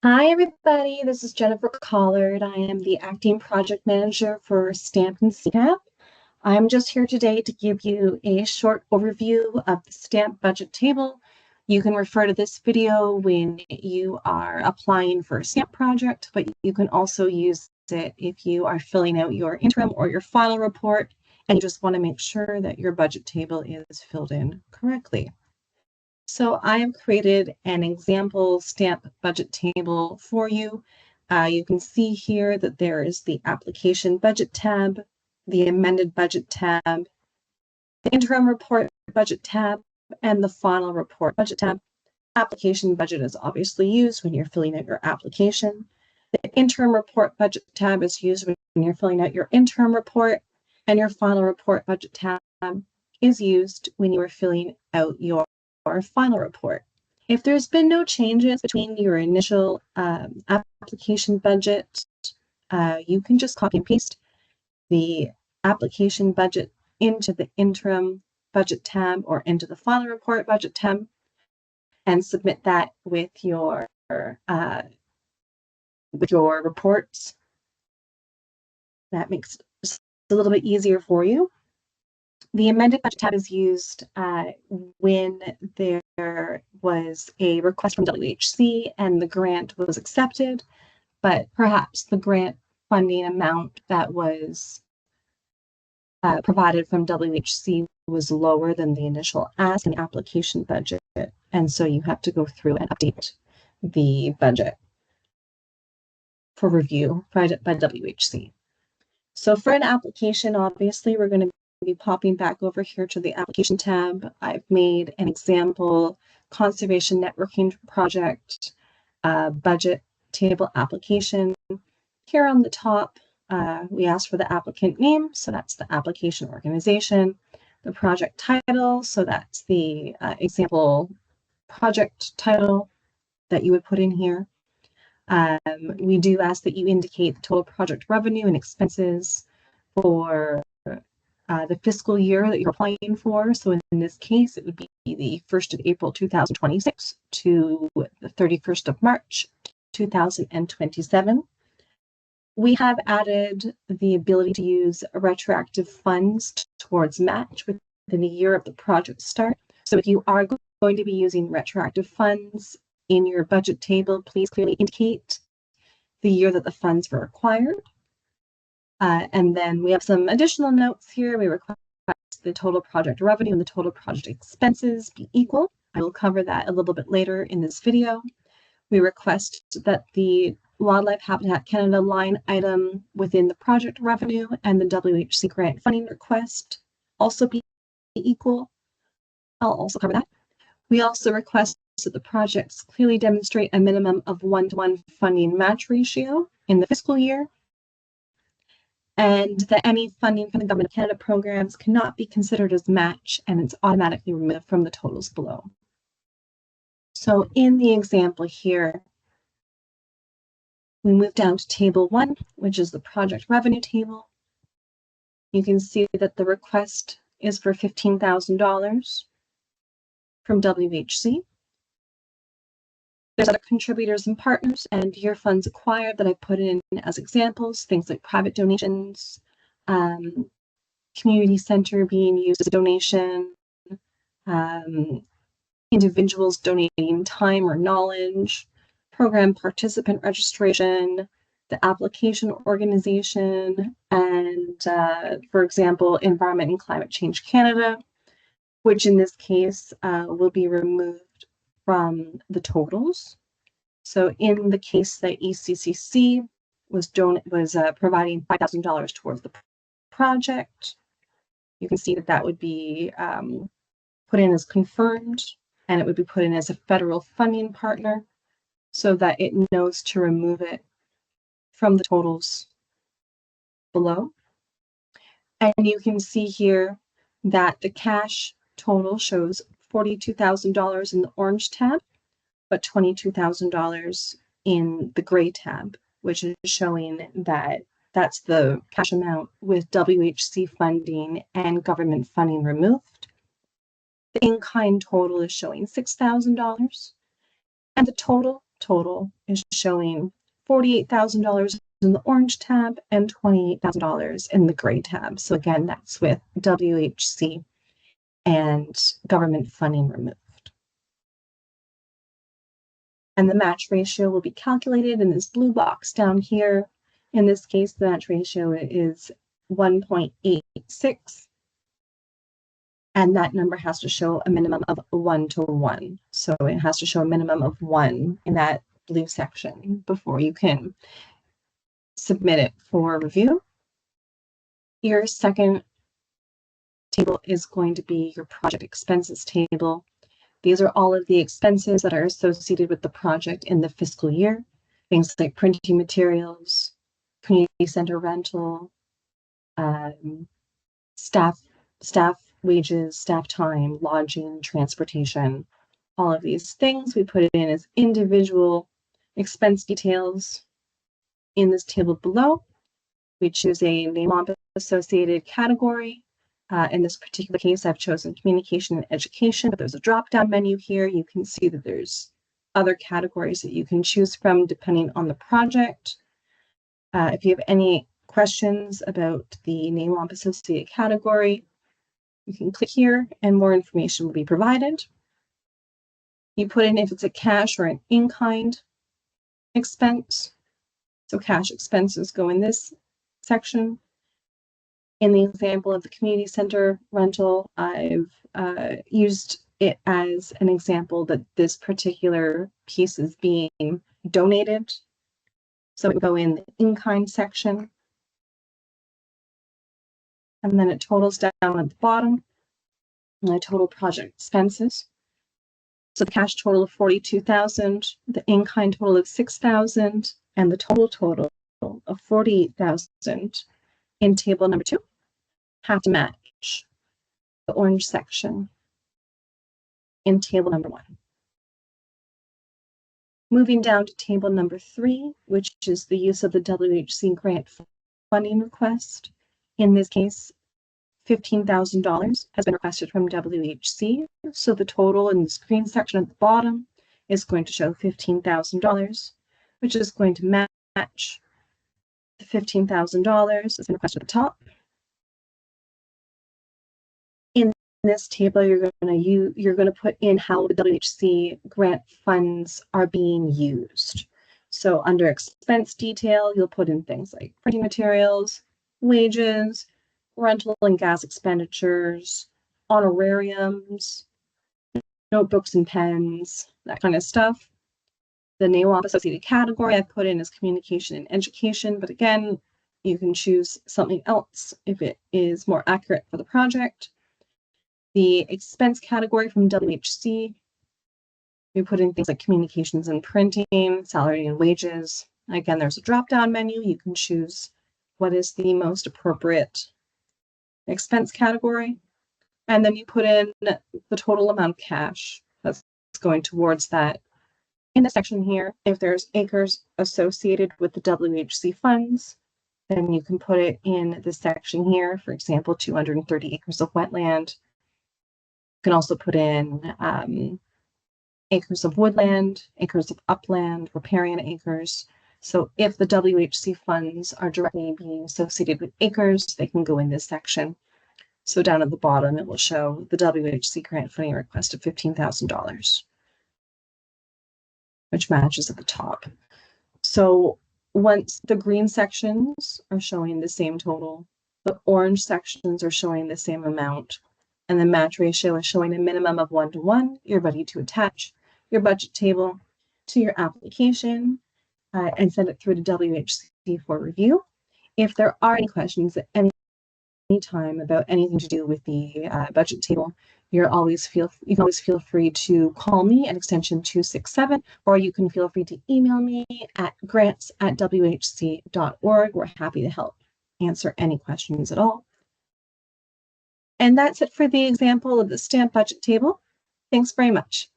Hi, everybody. This is Jennifer Collard. I am the acting project manager for STAMP and CNAP. I'm just here today to give you a short overview of the STAMP budget table. You can refer to this video when you are applying for a STAMP project, but you can also use it if you are filling out your interim or your final report and you just want to make sure that your budget table is filled in correctly. So I have created an example STAMP budget table for you. You can see here that there is the application budget tab, the amended budget tab, the interim report budget tab, and the final report budget tab. Application budget is obviously used when you're filling out your application. The interim report budget tab is used when you're filling out your interim report, and your final report budget tab is used when you are filling out your final report. If there's been no changes between your initial application budget, you can just copy and paste the application budget into the interim budget tab or into the final report budget tab and submit that with your reports. That makes it just a little bit easier for you. The amended budget tab is used when there was a request from WHC and the grant was accepted, but perhaps the grant funding amount that was provided from WHC was lower than the initial ask in the application budget, and so you have to go through and update the budget for review by WHC. So for an application, obviously, we're going to be popping back over here to the application tab. I've made an example conservation networking project budget table application. Here on the top, we ask for the applicant name, so that's the application organization, the project title, so that's the example project title that you would put in here. We do ask that you indicate the total project revenue and expenses for the fiscal year that you're applying for. So in this case, it would be the 1st of April 2026 to the 31st of March 2027. We have added the ability to use retroactive funds towards match within a year of the project start. So if you are going to be using retroactive funds in your budget table, please clearly indicate the year that the funds were acquired. And then we have some additional notes here. We request the total project revenue and the total project expenses be equal. I will cover that a little bit later in this video. We request that the Wildlife Habitat Canada line item within the project revenue and the WHC grant funding request also be equal. I'll also cover that. We also request that the projects clearly demonstrate a minimum of 1-to-1 funding match ratio in the fiscal year, and that any funding from the Government of Canada programs cannot be considered as match, and it's automatically removed from the totals below. So in the example here, we move down to table 1, which is the project revenue table. You can see that the request is for $15,000 from WHC. There's other contributors and partners and year funds acquired that I put in as examples, things like private donations, community center being used as a donation, individuals donating time or knowledge, program participant registration, the application organization, and for example, Environment and Climate Change Canada, which in this case will be removed from the totals. So in the case that ECCC was providing $5,000 towards the project, you can see that that would be put in as confirmed, and it would be put in as a federal funding partner so that it knows to remove it from the totals below. And you can see here that the cash total shows $42,000 in the orange tab, but $22,000 in the gray tab, which is showing that that's the cash amount with WHC funding and government funding removed. The in-kind total is showing $6,000, and the total total is showing $48,000 in the orange tab and $28,000 in the gray tab. So again, that's with WHC and government funding removed. And the match ratio will be calculated in this blue box down here. In this case, the match ratio is 1.86. And that number has to show a minimum of 1 to 1. So it has to show a minimum of 1 in that blue section before you can submit it for review. Your second table is going to be your project expenses table. These are all of the expenses that are associated with the project in the fiscal year. Things like printing materials, community center rental, staff wages, staff time, lodging, transportation, all of these things we put it in as individual expense details. In this table below, we choose a NAEMOP associated category. In this particular case, I've chosen communication and education, but there's a drop-down menu here. You can see that there's other categories that you can choose from depending on the project. If you have any questions about the NAEMOP associated category, you can click here and more information will be provided. You put in if it's a cash or an in-kind expense. So cash expenses go in this section. In the example of the community center rental, I've used it as an example that this particular piece is being donated. So it would go in the in-kind section. And then it totals down at the bottom, and the total project expenses. So the cash total of $42,000, the in-kind total of $6,000, and the total of $48,000 in table number 2 have to match the orange section in table number 1. Moving down to table number 3, which is the use of the WHC grant funding request. In this case, $15,000 has been requested from WHC. So the total in this green section at the bottom is going to show $15,000, which is going to match the $15,000 that's been requested at the top. In this table, you're going to put in how the WHC grant funds are being used. So under expense detail, you'll put in things like printing materials, wages, rental and gas expenditures, honorariums, notebooks and pens, that kind of stuff. The NAEMOP associated category I put in as communication and education, but again, you can choose something else if it is more accurate for the project. The expense category from WHC, we put in things like communications and printing, salary and wages. Again, there's a drop-down menu. You can choose what is the most appropriate expense category. And then you put in the total amount of cash that's going towards that. In the section here, if there's acres associated with the WHC funds, then you can put it in the section here. For example, 230 acres of wetland. You can also put in acres of woodland, acres of upland, riparian acres. So if the WHC funds are directly being associated with acres, they can go in this section. So down at the bottom, it will show the WHC grant funding request of $15,000, which matches at the top. So once the green sections are showing the same total, the orange sections are showing the same amount, and the match ratio is showing a minimum of 1 to 1, you're ready to attach your budget table to your application and send it through to WHC for review. If there are any questions at any time about anything to do with the budget table, you can always feel free to call me at extension 267, or you can feel free to email me at grants@whc.org. We're happy to help answer any questions at all. And that's it for the example of the stamp budget table. Thanks very much.